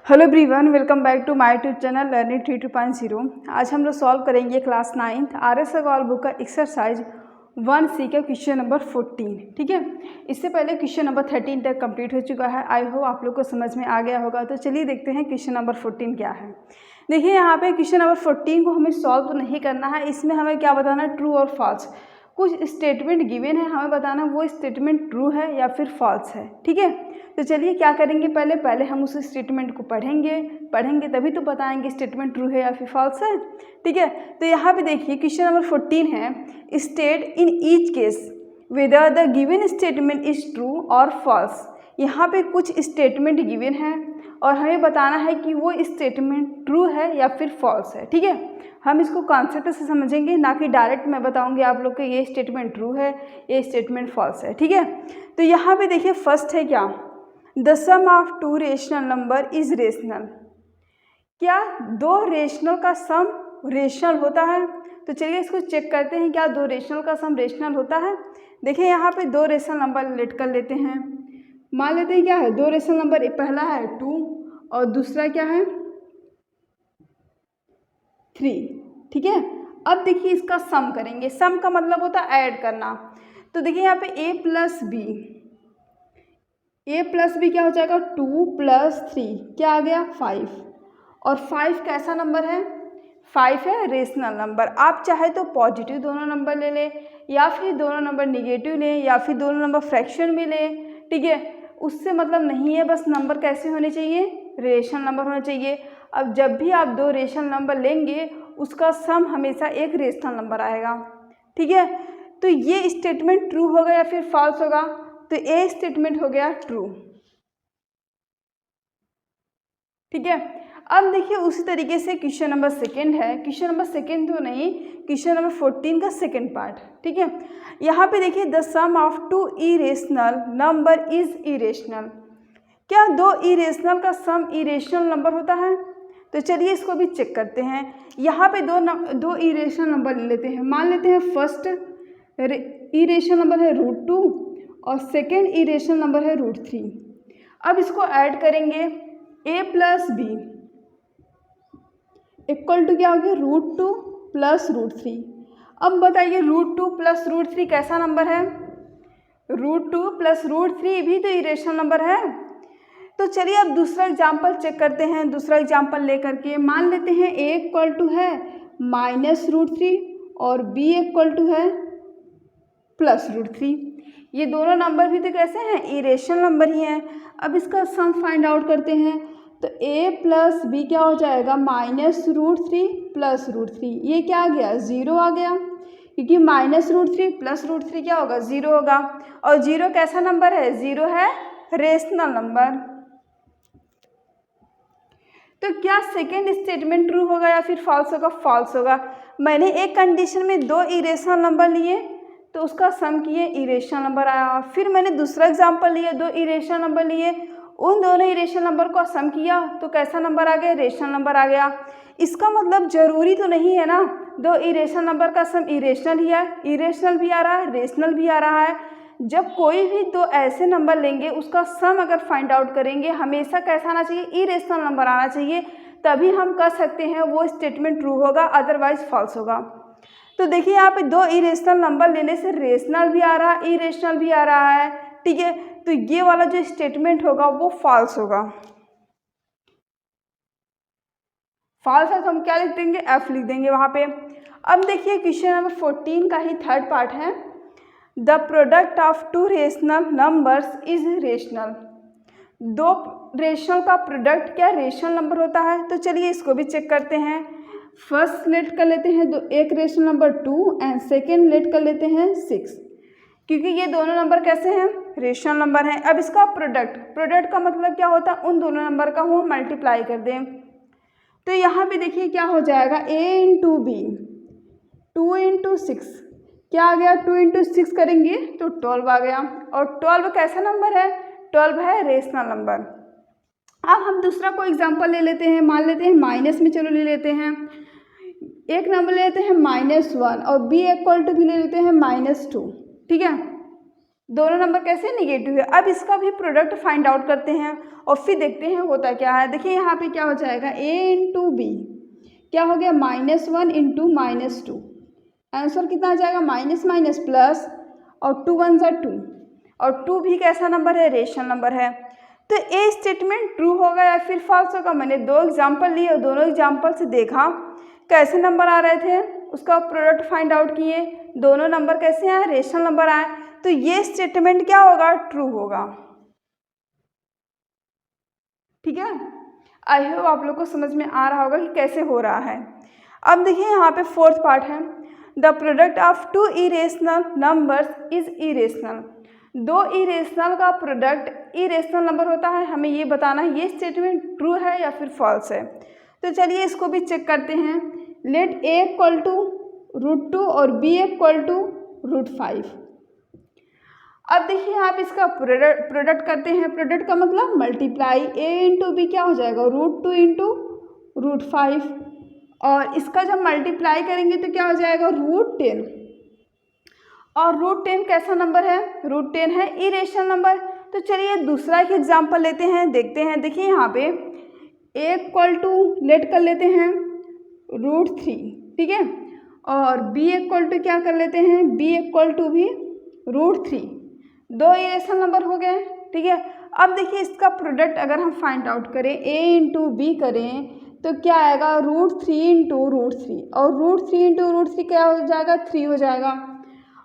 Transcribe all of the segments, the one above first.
Hello everyone, welcome back to my YouTube channel learning 3.0। आज हम लोग सॉल्व करेंगे class 9th RS Agarwal book का एक्सरसाइज 1C का क्वेश्चन नंबर 14। ठीक है, इससे पहले क्वेश्चन नंबर 13 तक कंप्लीट हो चुका है। आई होप आप लोग को समझ में आ गया होगा। तो चलिए देखते हैं क्वेश्चन नंबर 14 क्या है। देखिए यहाँ पे क्वेश्चन नंबर 14 को हमें सॉल्व तो नहीं करना है, इसमें हमें क्या बताना है, ट्रू और फॉल्स। कुछ स्टेटमेंट गिवन है, हमें बताना वो स्टेटमेंट ट्रू है या फिर फॉल्स है। ठीक है, तो चलिए क्या करेंगे, पहले हम उस स्टेटमेंट को पढ़ेंगे तभी तो बताएंगे स्टेटमेंट ट्रू है या फिर फॉल्स है। ठीक है, तो यहाँ पे देखिए क्वेश्चन नंबर 14 है, state in each case whether the given statement is true और फॉल्स। यहाँ पे कुछ स्टेटमेंट गिवन है और हमें बताना है कि वो स्टेटमेंट ट्रू है या फिर फॉल्स है। ठीक है, हम इसको कॉन्सेप्ट से समझेंगे, ना कि डायरेक्ट मैं बताऊंगी आप लोग को ये स्टेटमेंट ट्रू है, ये स्टेटमेंट फॉल्स है। ठीक है, तो यहाँ पे देखिए फर्स्ट है क्या, the sum of two rational number is rational. क्या दो रेशनल का सम रेशनल होता है? तो चलिए इसको चेक करते हैं, क्या दो रेशनल का सम रेशनल होता है। देखिए यहाँ पे दो रेशनल नंबर लेट कर लेते हैं, मान लेते हैं क्या है, दो रेशनल नंबर, पहला है 2 और दूसरा क्या है 3। ठीक है, अब देखिए इसका सम करेंगे। सम का मतलब होता है ऐड करना। तो देखिए यहाँ पे a प्लस बी क्या हो जाएगा, 2 + 3 क्या आ गया 5। और 5 कैसा नंबर है, 5 है रेशनल नंबर। आप चाहे तो पॉजिटिव दोनों नंबर ले लें, या फिर दोनों नंबर निगेटिव लें, या फिर दोनों नंबर फ्रैक्शन में लें। ठीक है, उससे मतलब नहीं है, बस नंबर कैसे होने चाहिए, रेशनल नंबर होना चाहिए। अब जब भी आप दो रेशनल नंबर लेंगे उसका सम हमेशा एक रेशनल नंबर आएगा। ठीक है, तो ये स्टेटमेंट ट्रू होगा या फिर फॉल्स होगा, तो ए स्टेटमेंट हो गया ट्रू। ठीक है, अब देखिए उसी तरीके से क्वेश्चन नंबर सेकंड है, क्वेश्चन नंबर सेकंड तो नहीं, क्वेश्चन नंबर 14 का सेकंड पार्ट। ठीक है, यहाँ पे देखिए the sum of two irrational number is irrational. क्या दो इरेशनल का सम इरेशनल नंबर होता है? तो चलिए इसको भी चेक करते हैं। यहाँ पे दो इरेशनल नंबर ले लेते हैं, मान लेते हैं फर्स्ट इरेशनल नंबर है √2 और सेकेंड इरेशनल नंबर है √3। अब इसको ऐड करेंगे, a + b इक्वल टू क्या हो गया, √2 + √3। अब बताइए √2 + √3 कैसा नंबर है, √2 + √3 भी तो इरेशनल नंबर है। तो चलिए अब दूसरा एग्जाम्पल चेक करते हैं। दूसरा एग्जाम्पल लेकर के मान लेते हैं a इक्वल टू है -√3 और b इक्वल टू है +√3। ये दोनों नंबर भी तो कैसे हैं, इरेशनल नंबर ही हैं। अब इसका सम फाइंड आउट करते हैं, तो a + b क्या हो जाएगा, -√3 + √3। ये क्या आ गया, 0 आ गया, क्योंकि -√3 + √3 क्या होगा, 0 होगा। और 0 कैसा नंबर है, 0 है रेशनल नंबर। तो क्या सेकेंड स्टेटमेंट ट्रू होगा या फिर फॉल्स होगा, फॉल्स होगा। मैंने एक कंडीशन में दो इरेशनल नंबर लिए तो उसका सम किए इरेशनल नंबर आया। फिर मैंने दूसरा एग्जांपल लिया, दो इरेशनल नंबर लिए, उन दोनों इरेशनल नंबर को सम किया तो कैसा नंबर आ गया, रेशनल नंबर आ गया। इसका मतलब जरूरी तो नहीं है ना दो इरेशनल नंबर का सम इरेशनल ही है, इरेशनल भी आ रहा है, रेशनल भी आ रहा है। जब कोई भी दो ऐसे नंबर लेंगे उसका सम अगर फाइंड आउट करेंगे हमेशा कैसा आना चाहिए, इरेशनल नंबर आना चाहिए, तभी हम कह सकते हैं वो स्टेटमेंट ट्रू होगा, अदरवाइज फॉल्स होगा। तो देखिए यहाँ पे दो इरेशनल नंबर लेने से रेशनल भी आ रहा है, इरेशनल भी आ रहा है। ठीक है, तो ये वाला जो स्टेटमेंट होगा वो फॉल्स होगा। फॉल्स है तो हम क्या लिख देंगे, F लिख देंगे वहाँ पे। अब देखिए क्वेश्चन नंबर 14 का ही थर्ड पार्ट है, the product of two rational numbers is rational. दो रेशनल का प्रोडक्ट क्या रेशनल नंबर होता है। तो चलिए इसको भी चेक करते हैं। फर्स्ट लेट कर लेते हैं एक rational number 2 and second let कर लेते हैं 6, क्योंकि ये दोनों नंबर कैसे हैं, रेशनल नंबर हैं। अब इसका प्रोडक्ट का मतलब क्या होता है, उन दोनों नंबर का वो मल्टीप्लाई कर दें। तो यहाँ पे देखिए क्या हो जाएगा, a × b 2 × 6 क्या आ गया, 2 × 6 करेंगे तो 12 आ गया। और 12 कैसा नंबर है, 12 है रेशनल नंबर। अब हम दूसरा कोई एग्जांपल ले लेते हैं, मान लेते हैं माइनस में, चलो ले लेते हैं एक नंबर ले लेते हैं -1 और b इक्वल टू भी ले लेते हैं -2। ठीक है, दोनों नंबर कैसे निगेटिव है। अब इसका भी प्रोडक्ट फाइंड आउट करते हैं और फिर देखते हैं होता क्या है। देखिए यहाँ पे क्या हो जाएगा, a इंटू बी क्या हो गया, -1 इंटू -2। आंसर कितना आ जाएगा, माइनस माइनस प्लस, और 2 1 जा 2, और 2 भी कैसा नंबर है, रेशनल नंबर है। तो ए स्टेटमेंट ट्रू होगा या फिर फॉल्स होगा। मैंने 2 एग्जाम्पल लिए और दोनों एग्जाम्पल से देखा कैसे नंबर आ रहे थे, उसका प्रोडक्ट फाइंड आउट किए, दोनों नंबर कैसे आए, रेशनल नंबर आए। तो ये स्टेटमेंट क्या होगा, ट्रू होगा। ठीक है, आई होप आप लोग को समझ में आ रहा होगा कि कैसे हो रहा है। अब देखिए यहाँ पे फोर्थ पार्ट है, the product of 2 irrational numbers is irrational. 2 irrational का प्रोडक्ट इरेशनल नंबर होता है, हमें ये बताना है ये स्टेटमेंट ट्रू है या फिर फॉल्स है। तो चलिए इसको भी चेक करते हैं। लेट a इक्वल टू √2 और b इक्वल टू √5। अब देखिए आप इसका प्रोडक्ट करते हैं। प्रोडक्ट का मतलब मल्टीप्लाई, a इंटू बी क्या हो जाएगा, √2 इंटू √5, और इसका जब मल्टीप्लाई करेंगे तो क्या हो जाएगा, √10। और √10 कैसा नंबर है, √10 है इरेशनल नंबर। तो चलिए दूसरा एक एग्जाम्पल लेते हैं, देखते हैं। देखिए यहाँ पे a इक्वल टू लेट कर लेते हैं √3, ठीक है, और b इक्वल टू क्या कर लेते हैं, b इक्वल टू भी √3। 2 इरेशनल नंबर हो गए, ठीक है। अब देखिए इसका प्रोडक्ट अगर हम फाइंड आउट करें, a इंटू बी करें तो क्या आएगा, √3 इंटू √3, और √3 इंटू √3 क्या हो जाएगा, 3 हो जाएगा।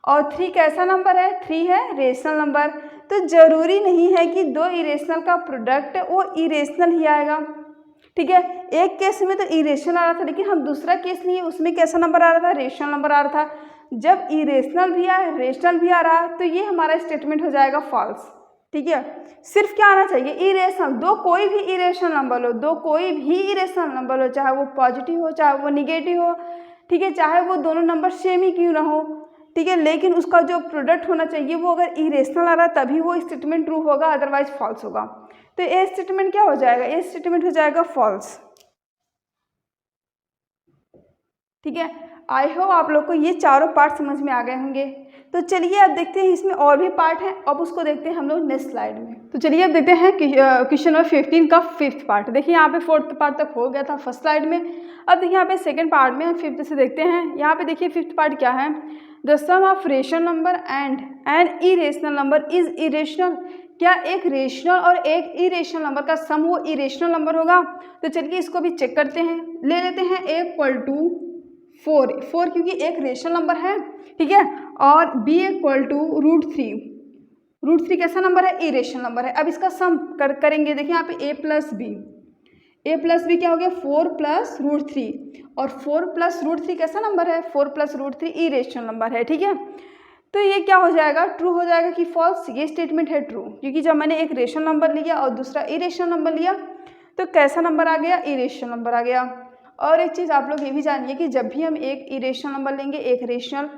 और 3 कैसा नंबर है, 3 है रेशनल नंबर। तो ज़रूरी नहीं है कि 2 इरेशनल का प्रोडक्ट वो इरेशनल ही आएगा, ठीक है। एक केस में तो इरेशनल आ रहा था, लेकिन हम दूसरा केस लिए उसमें कैसा नंबर आ रहा था, रेशनल नंबर आ रहा था। जब इरेशनल भी आए रेशनल भी आ रहा है तो ये हमारा स्टेटमेंट हो जाएगा फॉल्स, ठीक है। सिर्फ क्या आना चाहिए, इरेशनल, 2 कोई भी इरेशनल नंबर हो, 2 कोई भी इरेशनल नंबर हो, चाहे वो पॉजिटिव हो चाहे वो निगेटिव हो, ठीक है, चाहे वो दोनों नंबर सेम ही क्यों ना हो, ठीक है, लेकिन उसका जो प्रोडक्ट होना चाहिए वो अगर इरेशनल आ रहा है तभी वो स्टेटमेंट ट्रू होगा, अदरवाइज फॉल्स होगा। तो ये स्टेटमेंट क्या हो जाएगा, ये स्टेटमेंट हो जाएगा फॉल्स, ठीक है। आई होप आप लोग को ये चारों पार्ट समझ में आ गए होंगे। तो चलिए अब देखते हैं इसमें और भी पार्ट है, अब उसको देखते हैं हम लोग नेक्स्ट स्लाइड में। तो चलिए अब देखते हैं क्वेश्चन नंबर 15 का 5th पार्ट। देखिए यहाँ पे 4th पार्ट तक हो गया था फर्स्ट स्लाइड में। अब देखिए यहाँ पे सेकंड पार्ट में 5th से देखते हैं। यहाँ पे देखिए 5th पार्ट क्या है, the sum of rational number and an irrational number is irrational. क्या एक रेशनल और एक इरेशनल नंबर का सम वो इरेशनल नंबर होगा। तो चलिए इसको भी चेक करते हैं। ले लेते हैं a इक्वल टू 4 क्योंकि एक रेशनल नंबर है, ठीक है, और b इक्वल टू √3 कैसा नंबर है, इरेशनल नंबर है। अब इसका सम करेंगे। देखिए यहाँ पे a प्लस बी क्या हो गया, 4 प्लस √3, और 4 प्लस √3 कैसा नंबर है, 4 प्लस √3 इरेशनल नंबर है, ठीक है। तो ये क्या हो जाएगा, ट्रू हो जाएगा कि फॉल्स। ये स्टेटमेंट है ट्रू, क्योंकि जब मैंने एक रेशनल नंबर लिया और दूसरा इरेशनल नंबर लिया तो कैसा नंबर आ गया, इरेशनल नंबर आ गया। और एक चीज़ आप लोग ये भी जानिए कि जब भी हम एक इरेशनल नंबर लेंगे, एक रेशनल,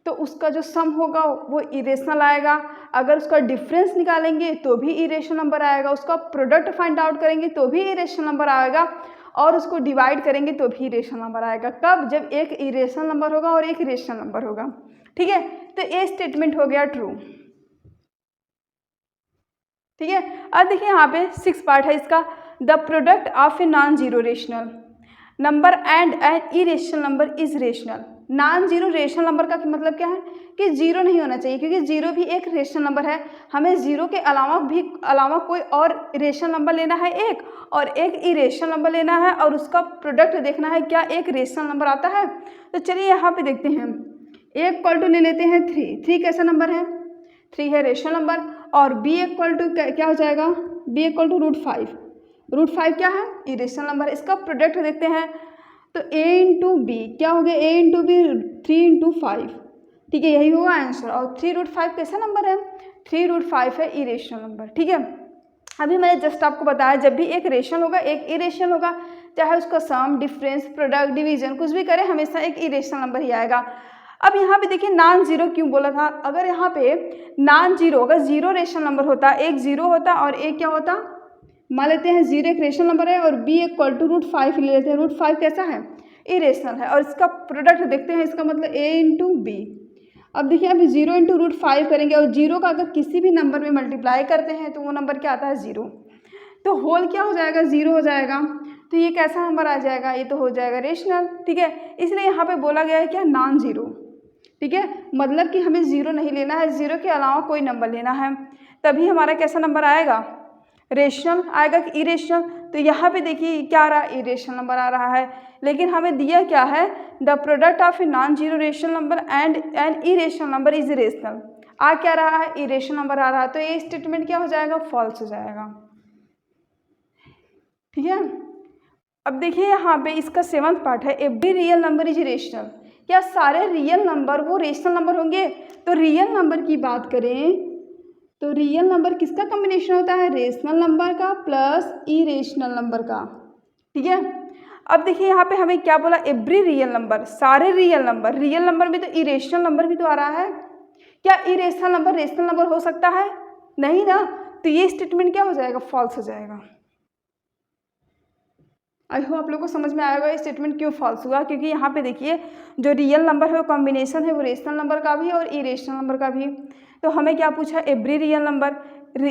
तो उसका जो सम होगा वो इरेशनल आएगा। अगर उसका डिफरेंस निकालेंगे तो भी इरेशनल नंबर आएगा, उसका प्रोडक्ट फाइंड आउट करेंगे तो भी इरेशनल नंबर आएगा, और उसको डिवाइड करेंगे तो भी इरेशनल नंबर आएगा। कब, जब एक इरेशनल नंबर होगा और एक रेशनल नंबर होगा, ठीक है। तो ये स्टेटमेंट हो गया ट्रू, ठीक है। अब देखिए यहाँ पे 6 पार्ट है इसका, the product of a non zero rational number and an irrational number is rational. Non zero rational number का मतलब क्या है कि जीरो नहीं होना चाहिए, क्योंकि जीरो भी एक रेशनल नंबर है। हमें जीरो के अलावा कोई और रेशनल नंबर लेना है एक, और एक इरेशनल नंबर लेना है, और उसका प्रोडक्ट देखना है क्या एक रेशनल नंबर आता है। तो चलिए यहाँ पे देखते हैं। a इक्वल टू ले लेते हैं 3 कैसा नंबर है, 3 है रेशनल नंबर, और b इक्वल टू क्या हो जाएगा, b इक्वल टू √5 क्या है, इरेशनल नंबर। इसका प्रोडक्ट देखते हैं तो a इंटू बी क्या हो गया, a इंटू बी 3 इंटू 5, ठीक है, यही होगा आंसर। और 3√5 कैसा नंबर है, 3√5 है इरेशनल नंबर, ठीक है। अभी मैंने जस्ट आपको बताया जब भी एक रेशनल होगा एक इरेशनल होगा, चाहे उसका सम, डिफरेंस, प्रोडक्ट, डिवीजन कुछ भी करे, हमेशा एक इरेशनल नंबर ही आएगा। अब यहाँ पे देखिए नॉन जीरो क्यों बोला था। अगर यहाँ पे नॉन जीरो, अगर जीरो रेशनल नंबर होता, एक जीरो होता और एक क्या होता, मान लेते हैं 0 एक रेशनल नंबर है और b इक्वल टू √5 ले लेते हैं। √5 कैसा है, इरेशनल है, और इसका प्रोडक्ट देखते हैं, इसका मतलब a इंटू बी। अब देखिए अभी 0 इंटू रूट 5 करेंगे और 0 का अगर किसी भी नंबर में मल्टीप्लाई करते हैं तो वो नंबर क्या आता है 0, तो होल क्या हो जाएगा 0 हो जाएगा। तो ये कैसा नंबर आ जाएगा, ये तो हो जाएगा रेशनल, ठीक है। इसलिए यहाँ पे बोला गया है क्या, नॉन जीरो, ठीक है, मतलब कि हमें 0 नहीं लेना है, 0 के अलावा कोई नंबर लेना है, तभी हमारा कैसा नंबर आएगा, रेशनल आएगा कि इरेशनल। तो यहाँ पे देखिए क्या आ रहा है, इरेशनल नंबर आ रहा है, लेकिन हमें दिया क्या है, the product of a non zero rational number and an irrational number is rational. आ क्या रहा है, इरेशनल नंबर आ रहा है, तो ये स्टेटमेंट क्या हो जाएगा, फॉल्स हो जाएगा, ठीक है। अब देखिए यहाँ पे इसका 7th पार्ट है, every real number is rational. क्या सारे रियल नंबर वो रेशनल नंबर होंगे, तो रियल नंबर की बात करें तो रियल नंबर किसका कॉम्बिनेशन होता है, रेशनल नंबर का प्लस इरेशनल नंबर का, ठीक है। अब देखिए यहाँ पे हमें क्या बोला, एवरी रियल नंबर, सारे रियल नंबर में तो इरेशनल नंबर भी तो आ रहा है, क्या इरेशनल नंबर रेशनल नंबर हो सकता है, नहीं ना, तो ये स्टेटमेंट क्या हो जाएगा, फॉल्स हो जाएगा। आई होप आप लोगों को समझ में आएगा ये स्टेटमेंट क्यों फॉल्स हुआ, क्योंकि यहाँ पे देखिए जो रियल नंबर है वो कॉम्बिनेशन है वो रेशनल नंबर का भी और इरेशनल नंबर का भी। तो हमें क्या पूछा, every real number,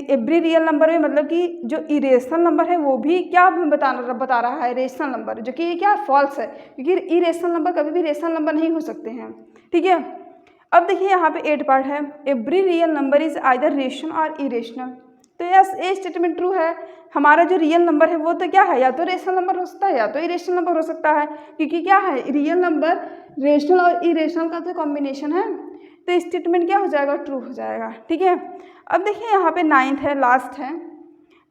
every real number में मतलब कि जो इरेशनल नंबर है वो भी क्या बता रहा है, रेशनल नंबर, जो कि क्या फॉल्स है, क्योंकि इरेशनल नंबर कभी भी रेशनल नंबर नहीं हो सकते हैं, ठीक है। अब देखिए यहाँ पे 8 पार्ट है, every real number is either rational और इरेशनल। तो यस ये स्टेटमेंट ट्रू है, हमारा जो रियल नंबर है वो तो क्या है, या तो रेशनल नंबर हो सकता है या तो इरेशनल नंबर हो सकता है, क्योंकि क्या है, रियल नंबर रेशनल और इरेशनल का तो कॉम्बिनेशन है, तो स्टेटमेंट क्या हो जाएगा, ट्रू हो जाएगा, ठीक है। अब देखिए यहाँ पे 9th है, लास्ट है,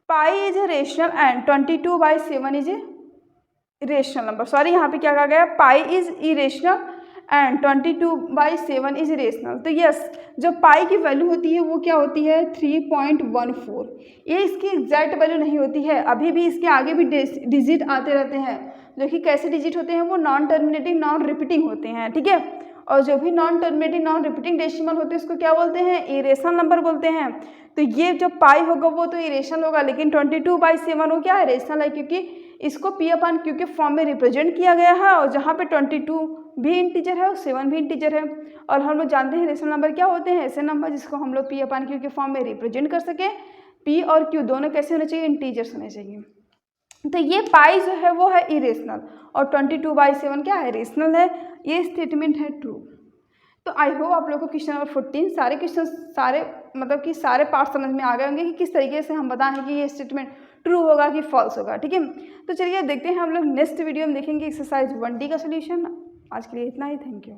pi is a rational and 22/7 is a rational number. Sorry यहाँ पे क्या कहा गया, pi is irrational and 22/7 is rational. तो यस जो पाई की वैल्यू होती है वो क्या होती है, 3.14। ये इसकी एग्जैक्ट वैल्यू नहीं होती है, अभी भी इसके आगे भी डिजिट आते रहते हैं, जो कि कैसे डिजिट होते हैं, वो नॉन टर्मिनेटिंग नॉन रिपीटिंग होते हैं, ठीक है। और जो भी non terminating non repeating decimal होते हैं उसको क्या बोलते हैं, इरेशनल नंबर बोलते हैं। तो ये जो पाई होगा वो तो इरेशनल होगा, लेकिन 22/7 वो क्या है, रेशनल है, क्योंकि इसको P/Q के फॉर्म में रिप्रेजेंट किया गया है, और जहाँ पे 22 भी इंटीजर है और 7 भी इंटीजर है। और हम लोग जानते हैं रेशनल नंबर क्या होते हैं, ऐसे नंबर जिसको हम लोग P/Q के फॉर्म में रिप्रेजेंट कर सकें। P और Q दोनों कैसे होने चाहिए, इंटीजर्स होने चाहिए। तो ये पाई जो है वो है इरेशनल और 22/7 क्या है, रेशनल है, ये स्टेटमेंट है ट्रू। तो आई होप आप लोगों को क्वेश्चन नंबर 14 सारे क्वेश्चन सारे मतलब कि सारे पार्ट समझ में आ गए होंगे कि किस तरीके से हम बताएं कि ये स्टेटमेंट ट्रू होगा कि फॉल्स होगा, ठीक है। तो चलिए देखते हैं हम लोग नेक्स्ट वीडियो में देखेंगे एक्सरसाइज 1D का सोल्यूशन। आज के लिए इतना ही, थैंक यू।